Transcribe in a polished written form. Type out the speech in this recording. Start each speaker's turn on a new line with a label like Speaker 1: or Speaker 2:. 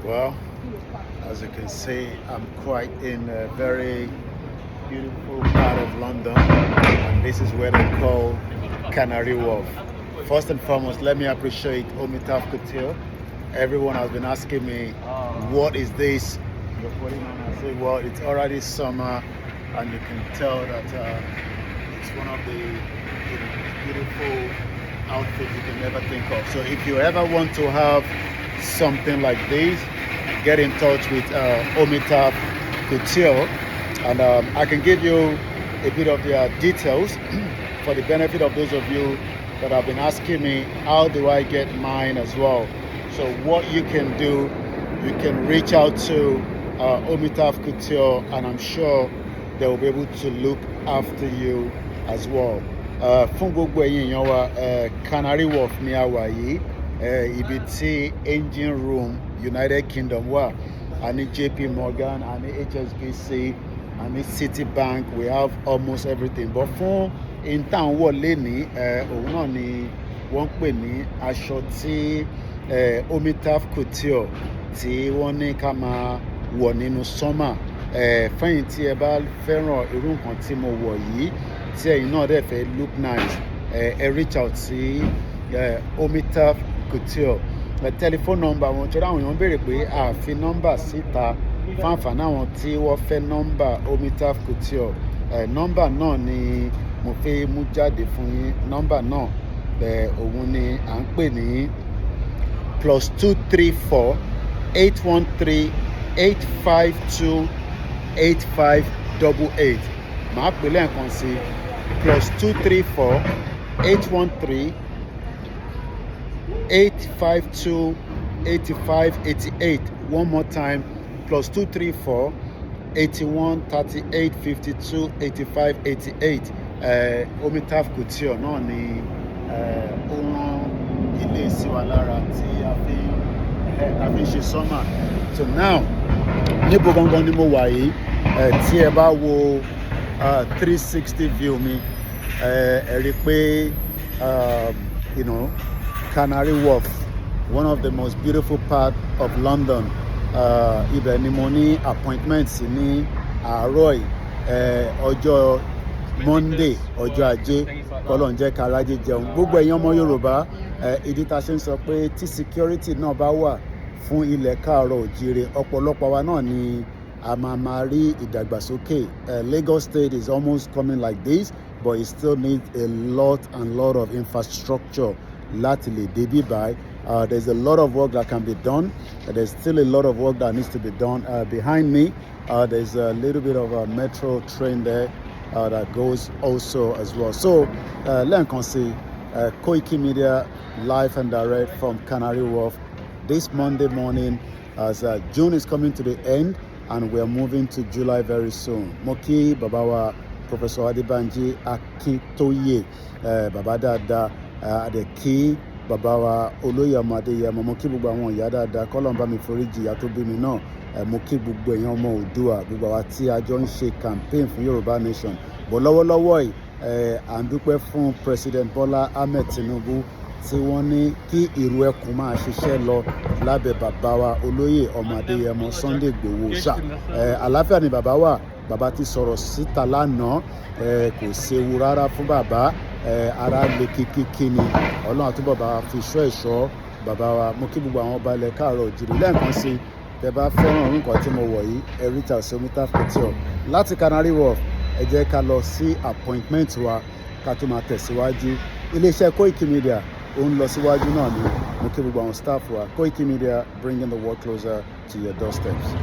Speaker 1: Well, as you can see, I'm quite in a very beautiful part of London, and this is where they call Canary Wharf. First and foremost, let me appreciate Omitaf Couture. Everyone has been asking me, what is this you're putting on? I say, well, it's already summer, and you can tell that it's one of the beautiful outfits you can ever think of. So if you ever want to have something like this, get in touch with Omitaf Couture, and I can give you a bit of their details for the benefit of those of you that have been asking me, how do I get mine as well? So what you can do, you can reach out to Omitaf Couture, and I'm sure they will be able to look after you as well. Fún gbogbo ẹ̀yin èèyàn wa, Canary Wharf ní a wà yìí, ibi tí engine room United Kingdom wà. A ní JP Morgan, a ní HSBC, a ní Citibank. We have almost everything. But fún intan wọ̀ lẹ́ni, òun náà ni wọ́n pè ní aṣọ tí Omitaf Couture tí wọ́n ní ká máa wọ̀ nínú summer. Fẹ́yìn tí ẹ bá fẹ́ràn irú nǹkan tí mo wọ̀ yìí, tí ẹ̀yin náà dẹ̀ fẹ́ look nice, reach out sí Omitaf Couture. Telephone number wọn, tí àwọn èèyàn béèrè pé a fi nọ́mbà síta fún àǹfààní àwọn tí wọ́n fẹ́ nọ́mbà Omitaf Couture. Nọ́mbà náà ni mo fẹ́ mú jáde fún yín. Nọ́mbà náà òun ni à ń pè ní +234 813 852 8588. Màá pè lẹ́ẹ̀kan sí +234 813 852 8588. One more time, +234 81 38 52 85 88. Omitaf Couture náà ni ó rán ilé sí wa lára tí a fi ṣe summer. So now, níbo gangan ni mo wà yìí? Tí ẹ bá wo 360 view mi, ẹ rí pé Canary Wharf, one of the most beautiful parts of London. Ibẹ̀ ni mo ní appointment sí ní àárọ̀ yìí, ọjọ́ Monday, ọjọ́ Ajé. K'Ọlọ́run jẹ́ ká ráyè jẹun. Gbogbo ẹ̀yin ọmọ Yorùbá, ìdí tá ṣe ń sọ pé tí security náà bá wà fún ilẹ̀ káàárọ̀ òjíire, ọ̀pọ̀lọpọ̀ wa náà ni a máa rí ìdàgbàsókè. Lagos State is almost coming like this, but it still needs a lot of infrastructure láti lè débí báyìí. There's a lot of work that can be done. There's still a lot of work that needs to be done. Behind me, there's a little bit of a metro train there that goes also as well. So, lẹ́ẹ̀kan sí, Koikimedia live and direct from Canary Wharf this Monday morning, as June is coming to the end and we're moving to July very soon. Mo kí bàbá wa Professor Adebanji Akintoye, bàbá dáadáa, àdẹ̀kí bàbá wa Olóyè Ọmọ Adéyẹmọ. Mo kí gbogbo àwọn ìyá dáadáa, k'Ọlọ́run bá mi foríjì ìyá tó bí mi náà. Mo kí gbogbo èèyàn ọmọ Oòduà, gbogbo àwa tí a jọ ń ṣe campaign fún Yorùbá Nation. Bọ̀ lọ́wọ́lọ́wọ́ yìí, à ń dúpẹ́ fún President Bola Ahmed Tinubu tí wọ́n ní kí ìrù ẹkùn máa ṣiṣẹ́ lọ lábẹ́ bàbá wa Olóyè Ọmọ Adéyẹmọ Sunday Igboho ṣá. Àlàáfíà ni bàbá wa. Bàbá ti sọ̀rọ̀ síta lánàá, kò séwu rárá fún bàbá. Ara le kíkíkí ni. Ọlọ́run àtúbọ̀ bá fi ṣọ́ ẹ̀ṣọ́ bàbá wa. Mo kí gbogbo àwọn ọba ilẹ̀ káàárọ̀ òjíire. Lẹ́ẹ̀kan sí, tẹ́ bá fẹ́ràn nǹkan tí mo wọ̀ yìí, ẹ reach out sí Omitaf Couture. Láti Canary Wharf, ẹ jẹ́ ká lọ sí appointment wa ká tó máa tẹ̀síwájú. Iléeṣẹ́ Koikimedia ó ń lọ síwájú náà ni. Mo kí gbogbo àwọn staff wa. Koikimedia, bringing the world closer to your doorsteps.